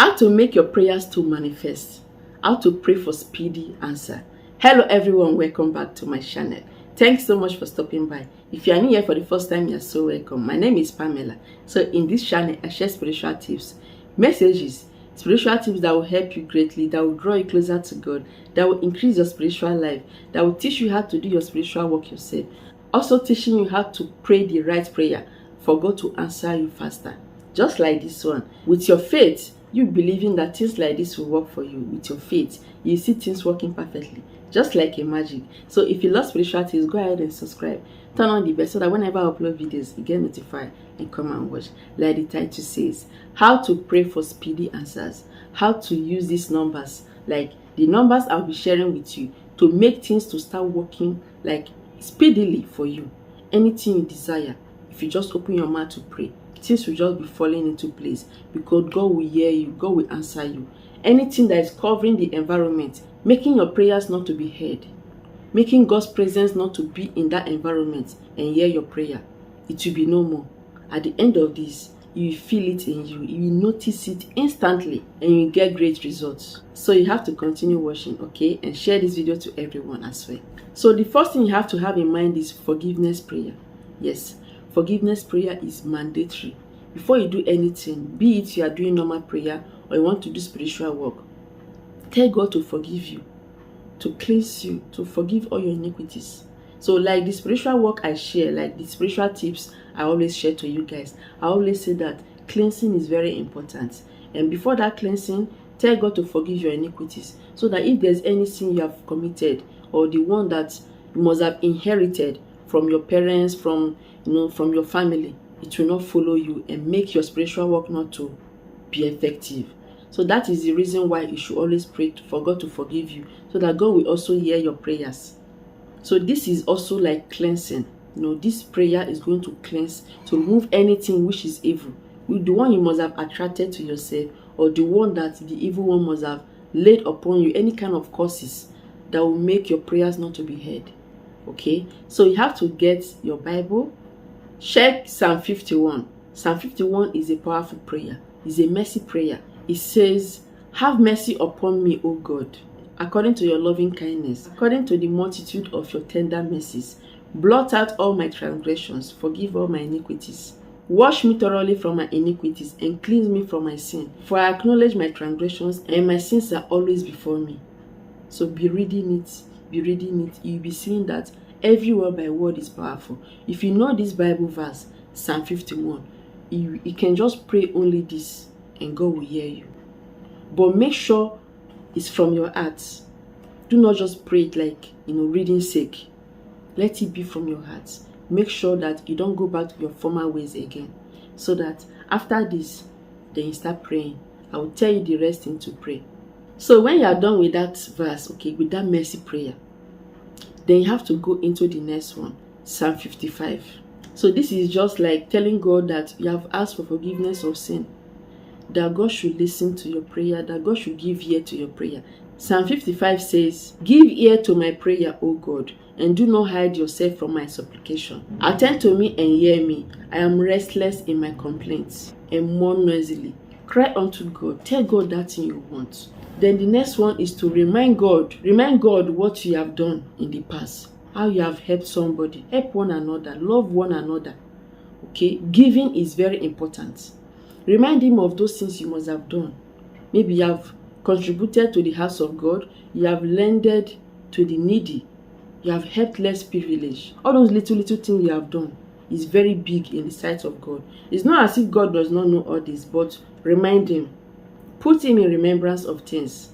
How to make your prayers to manifest. How to pray for speedy answer. Hello everyone, welcome back to my channel. Thanks so much for stopping by. If you are new here for the first time, you are so welcome. My name is Pamela. So in this channel, I share spiritual tips, messages, spiritual tips that will help you greatly, that will draw you closer to God, that will increase your spiritual life, that will teach you how to do your spiritual work yourself. Also teaching you how to pray the right prayer for God to answer you faster. Just like this one. With your faith, you believing that things like this will work for you. With your faith, you see things working perfectly, just like a magic. So if you love spiritual tips, go ahead and subscribe. Turn on the bell so that whenever I upload videos, you get notified and come and watch. Like the title says, how to pray for speedy answers. How to use these numbers, like the numbers I'll be sharing with you, to make things to start working like speedily for you. Anything you desire, if you just open your mouth to pray, things will just be falling into place, because God will hear you, God will answer you. Anything that is covering the environment, making your prayers not to be heard, making God's presence not to be in that environment and hear your prayer, it will be no more. At the end of this, you will feel it in you, you will notice it instantly, and you will get great results. So you have to continue watching, okay, and share this video to everyone as well. So the first thing you have to have in mind is forgiveness prayer. Yes, forgiveness prayer is mandatory. Before you do anything, be it you are doing normal prayer or you want to do spiritual work, tell God to forgive you, to cleanse you, to forgive all your iniquities. So like the spiritual work I share, like the spiritual tips I always share to you guys, I always say that cleansing is very important. And before that cleansing, tell God to forgive your iniquities, so that if there's any sin you have committed, or the one that you must have inherited from your parents, from your family, it will not follow you and make your spiritual work not to be effective. So that is the reason why you should always pray for God to forgive you, so that God will also hear your prayers. So this is also like cleansing. This prayer is going to cleanse, to remove anything which is evil, with the one you must have attracted to yourself, or the one that the evil one must have laid upon you, any kind of curses that will make your prayers not to be heard. Okay, so you have to get your Bible. Check Psalm 51. Psalm 51 is a powerful prayer. It's a mercy prayer. It says, have mercy upon me, O God, according to your loving kindness, according to the multitude of your tender mercies. Blot out all my transgressions, forgive all my iniquities. Wash me thoroughly from my iniquities and cleanse me from my sin. For I acknowledge my transgressions, and my sins are always before me. So be reading it. You'll be seeing that every word by word is powerful. If you know this Bible verse, Psalm 51, you can just pray only this and God will hear you. But make sure it's from your heart. Do not just pray it like, reading sake. Let it be from your heart. Make sure that you don't go back to your former ways again, so that after this, then you start praying. I will tell you the rest thing to pray. So when you are done with that verse, okay, with that mercy prayer, then you have to go into the next one, Psalm 55. So this is just like telling God that you have asked for forgiveness of sin, that God should listen to your prayer, that God should give ear to your prayer. Psalm 55 says, give ear to my prayer, O God, and do not hide yourself from my supplication. Attend to me and hear me. I am restless in my complaints and mourn noisily. Cry unto God. Tell God that thing you want. Then the next one is to remind God what you have done in the past, how you have helped somebody, help one another, love one another. Okay, giving is very important. Remind him of those things you must have done. Maybe you have contributed to the house of God, you have lended to the needy, you have helped less privileged. All those little things you have done is very big in the sight of God. It's not as if God does not know all this, but remind him. Put him in remembrance of things.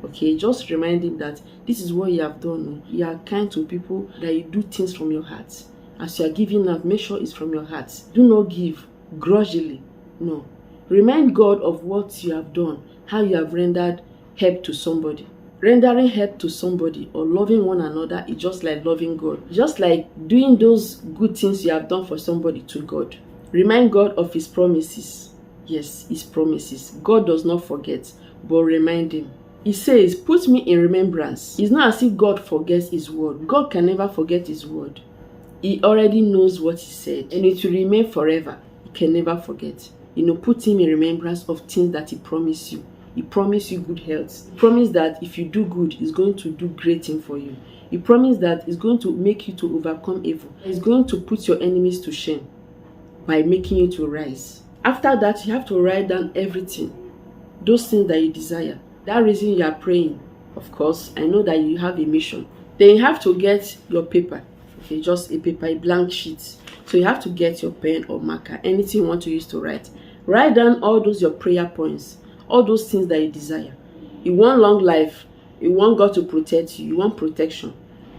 Okay, just remind him that this is what you have done. You are kind to people, that you do things from your heart. As you are giving out, make sure it's from your heart. Do not give grudgingly. No. Remind God of what you have done, how you have rendered help to somebody. Rendering help to somebody or loving one another is just like loving God. Just like doing those good things you have done for somebody to God. Remind God of his promises. Yes, his promises. God does not forget, but remind him. He says, put me in remembrance. It's not as if God forgets his word. God can never forget his word. He already knows what he said, and it will remain forever. He can never forget. put him in remembrance of things that he promised you. He promised you good health. He promised that if you do good, he's going to do great thing for you. He promised that he's going to make you to overcome evil. He's going to put your enemies to shame by making you to rise. After that, you have to write down everything, those things that you desire. That reason you are praying, of course, I know that you have a mission. Then you have to get your paper, okay, just a paper, a blank sheet. So you have to get your pen or marker, anything you want to use to write. Write down all those your prayer points, all those things that you desire. You want long life, you want God to protect you, you want protection,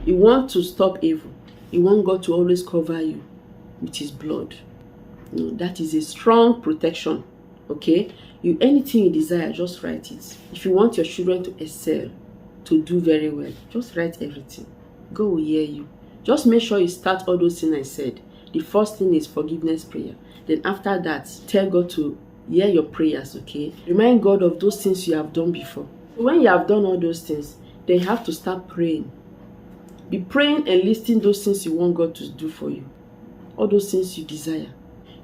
you want to stop evil, you want God to always cover you with his blood. That is a strong protection, okay? Anything you desire, just write it. If you want your children to excel, to do very well, just write everything. God will hear you. Just make sure you start all those things I said. The first thing is forgiveness prayer. Then after that, tell God to hear your prayers, okay? Remind God of those things you have done before. When you have done all those things, then you have to start praying. Be praying and listing those things you want God to do for you. All those things you desire.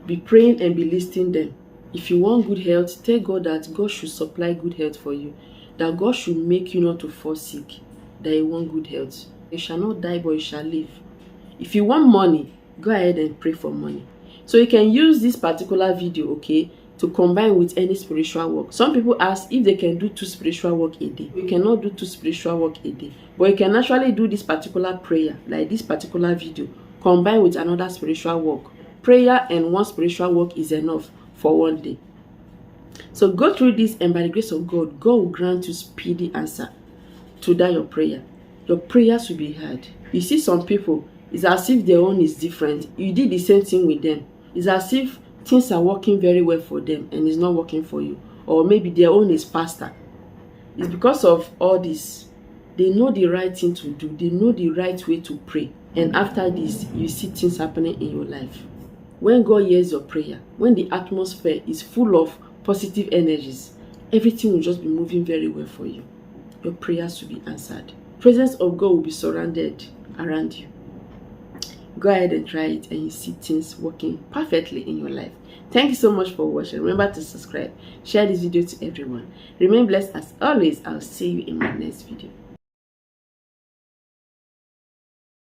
Be praying and be listing them. If you want good health, tell God that God should supply good health for you. That God should make you not to fall sick. That you want good health. You shall not die, but you shall live. If you want money, go ahead and pray for money. So you can use this particular video, okay, to combine with any spiritual work. Some people ask if they can do 2 spiritual work a day. You cannot do 2 spiritual work a day. But you can actually do this particular prayer, like this particular video, combined with another spiritual work. Prayer and 1 spiritual work is enough for 1 day. So go through this, and by the grace of God, God will grant you speedy answer to that your prayer. Your prayers will be heard. You see some people, it's as if their own is different. You did the same thing with them. It's as if things are working very well for them and it's not working for you. Or maybe their own is faster. It's because of all this. They know the right thing to do. They know the right way to pray. And after this, you see things happening in your life. When God hears your prayer, when the atmosphere is full of positive energies, everything will just be moving very well for you. Your prayers will be answered. Presence of God will be surrounded around you. Go ahead and try it, and you see things working perfectly in your life. Thank you so much for watching. Remember to subscribe, share this video to everyone. Remain blessed as always. I'll see you in my next video.